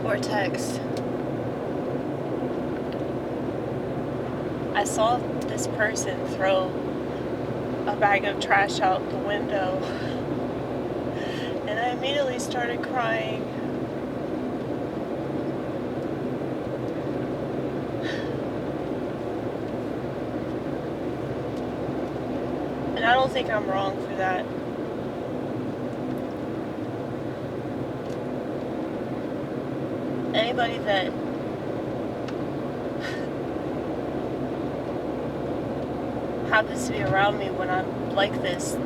or text. I saw this person throw a bag of trash out the window, and I immediately started crying. And I don't think I'm wrong for that. Anybody that happens to be around me when I'm like this,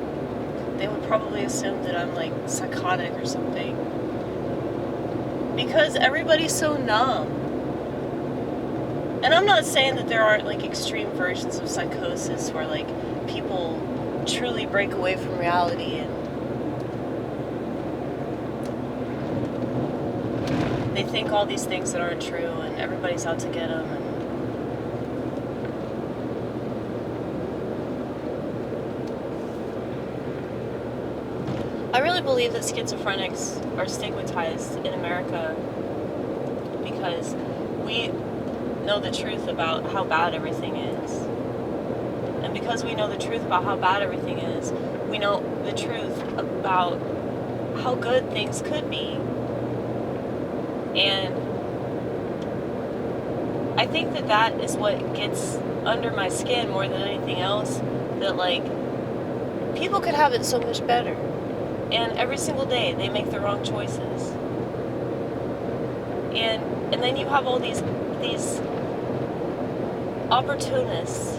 they would probably assume that I'm like psychotic or something. Because everybody's so numb. And I'm not saying that there aren't like extreme versions of psychosis where like people truly break away from reality and they think all these things that aren't true and everybody's out to get them. And I really believe that schizophrenics are stigmatized in America because we know the truth about how bad everything is. And because we know the truth about how bad everything is, we know the truth about how good things could be. And I think that that is what gets under my skin more than anything else, that like people could have it so much better. And every single day they make the wrong choices. And then you have all these opportunists.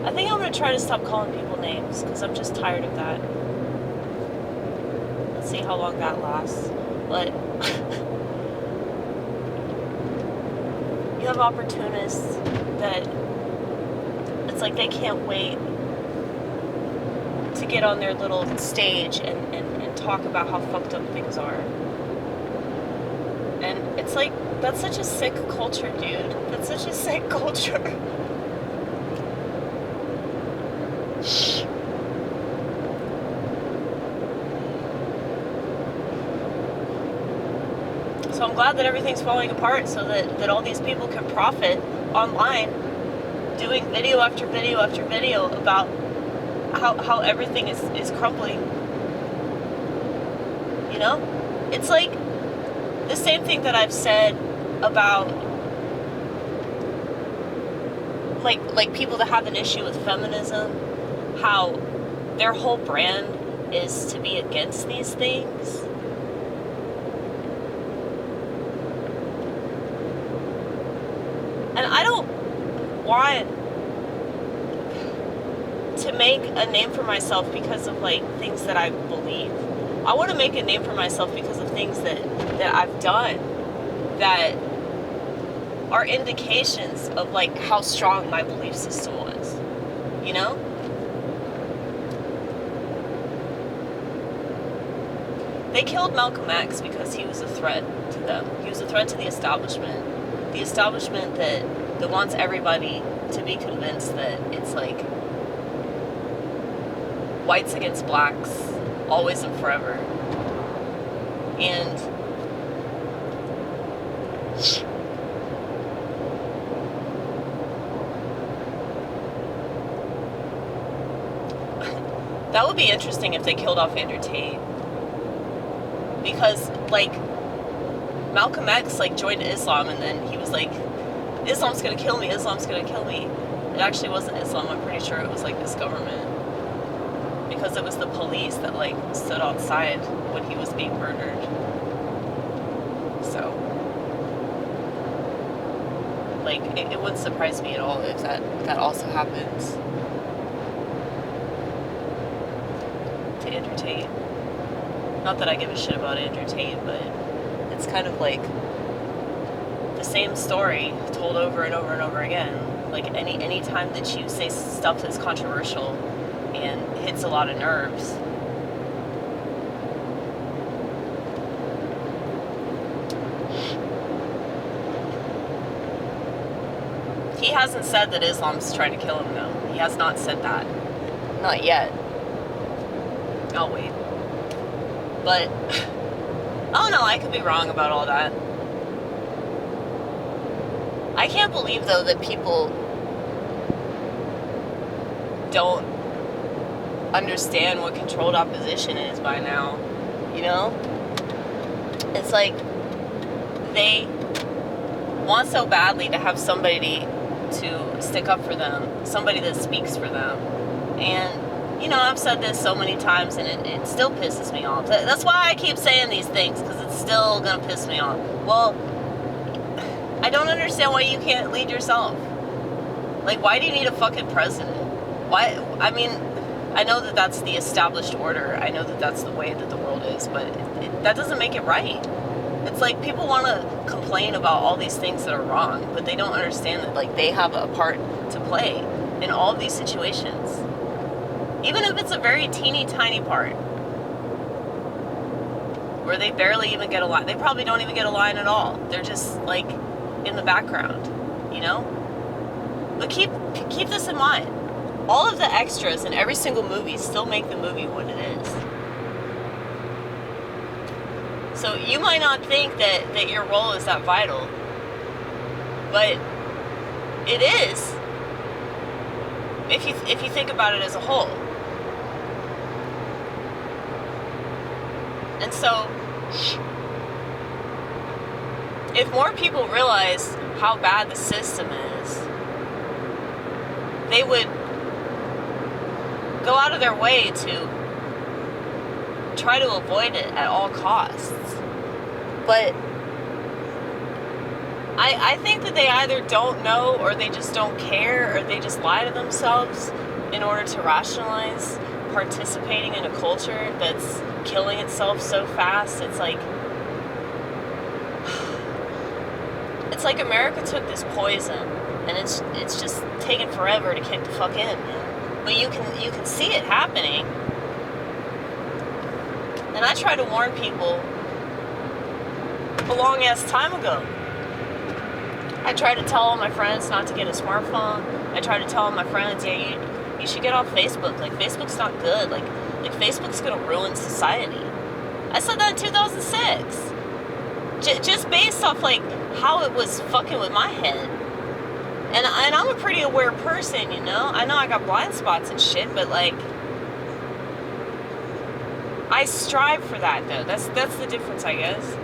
I think I'm going to try to stop calling people names because I'm just tired of that. Let's see how long that lasts. But you have opportunists that it's like they can't wait to get on their little stage and talk about how fucked up things are. And it's like, that's such a sick culture, dude. That's such a sick culture. So I'm glad that everything's falling apart so that all these people can profit online doing video after video after video about how everything is crumbling. You know? It's like the same thing that I've said about like people that have an issue with feminism, how their whole brand is to be against these things. And I don't want to make a name for myself because of like things that I believe. I want to make a name for myself because of things that I've done that are indications of like how strong my belief system was. You know? They killed Malcolm X because he was a threat to them. He was a threat to the establishment. The establishment that wants everybody to be convinced that it's like whites against blacks, always and forever. And that would be interesting if they killed off Andrew Tate. Because, like, Malcolm X, like, joined Islam, and then he was like, Islam's gonna kill me, Islam's gonna kill me. It actually wasn't Islam, I'm pretty sure it was, like, this government. Because it was the police that, like, stood outside when he was being murdered. So, like, it wouldn't surprise me at all if that also happens to Andrew Tate. Not that I give a shit about Andrew Tate, but it's kind of like the same story told over and over and over again. Like any time that you say stuff that's controversial and hits a lot of nerves, he hasn't said that Islam's trying to kill him, though. He has not said that. Not yet. I'll wait. But Oh no, I could be wrong about all that. I can't believe, though, that people don't understand what controlled opposition is by now. You know? It's like they want so badly to have somebody to stick up for them, somebody that speaks for them. And, you know, I've said this so many times, and it still pisses me off. That's why I keep saying these things, because it's still going to piss me off. Well, I don't understand why you can't lead yourself. Like, why do you need a fucking president? Why? I mean, I know that that's the established order. I know that that's the way that the world is, but that doesn't make it right. It's like people want to complain about all these things that are wrong, but they don't understand that, like, they have a part to play in all of these situations. Even if it's a very teeny tiny part, where they barely even get a line. They probably don't even get a line at all. They're just, like, in the background, you know? But keep this in mind. All of the extras in every single movie still make the movie what it is. So you might not think that your role is that vital, but it is if you think about it as a whole. And so if more people realize how bad the system is, they would go out of their way to try to avoid it at all costs. But I think that they either don't know, or they just don't care, or they just lie to themselves in order to rationalize participating in a culture that's killing itself so fast. It's like America took this poison, and it's just taken forever to kick the fuck in, man. But you can see it happening. And I try to warn people a long ass time ago. I try to tell all my friends not to get a smartphone. I try to tell all my friends, yeah, you should get off Facebook. Like, Facebook's not good. Like Facebook's gonna ruin society. I said that in 2006. Just based off, like, how it was fucking with my head. And I'm a pretty aware person, you know? I know I got blind spots and shit, but, like, I strive for that, though. That's the difference, I guess.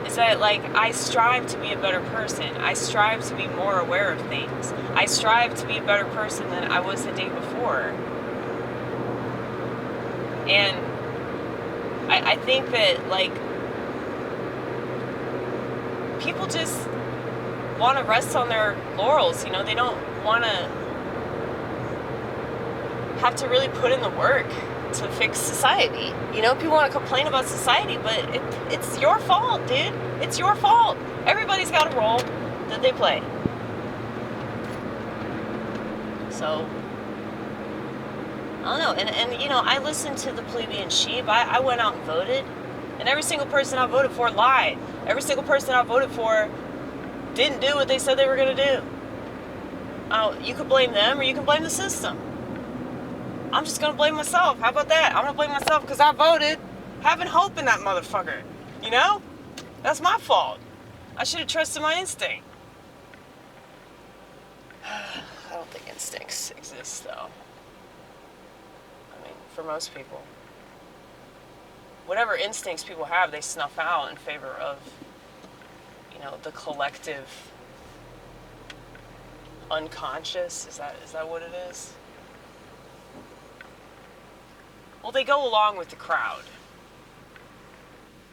Is that, like, I strive to be a better person. I strive to be more aware of things. I strive to be a better person than I was the day before. And I think that, like, people just want to rest on their laurels, you know? They don't want to have to really put in the work to fix society. You know, people want to complain about society, but it's your fault, dude. It's your fault. Everybody's got a role that they play. So, I don't know. And you know, I listened to the plebeian sheep. I went out and voted, and every single person I voted for lied. Every single person I voted for didn't do what they said they were going to do. You could blame them, or you can blame the system. I'm just going to blame myself. How about that? I'm going to blame myself because I voted having hope in that motherfucker. You know? That's my fault. I should have trusted my instinct. I don't think instincts exist, though. I mean, for most people. Whatever instincts people have, they snuff out in favor of, you know, the collective unconscious. Is that what it is? Well, they go along with the crowd.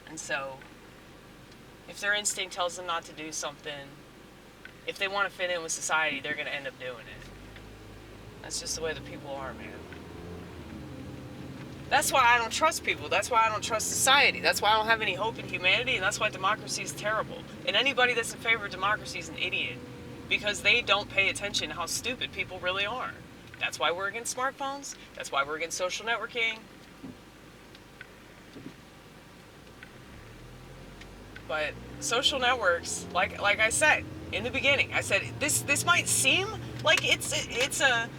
And so, if their instinct tells them not to do something, if they want to fit in with society, they're going to end up doing it. That's just the way the people are, man. That's why I don't trust people. That's why I don't trust society. That's why I don't have any hope in humanity, and that's why democracy is terrible. And anybody that's in favor of democracy is an idiot, because they don't pay attention to how stupid people really are. That's why we're against smartphones. That's why we're against social networking. But social networks, like I said in the beginning, I said this might seem like it's a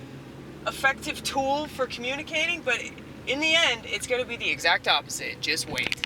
effective tool for communicating, but in the end, it's going to be the exact opposite. Just wait.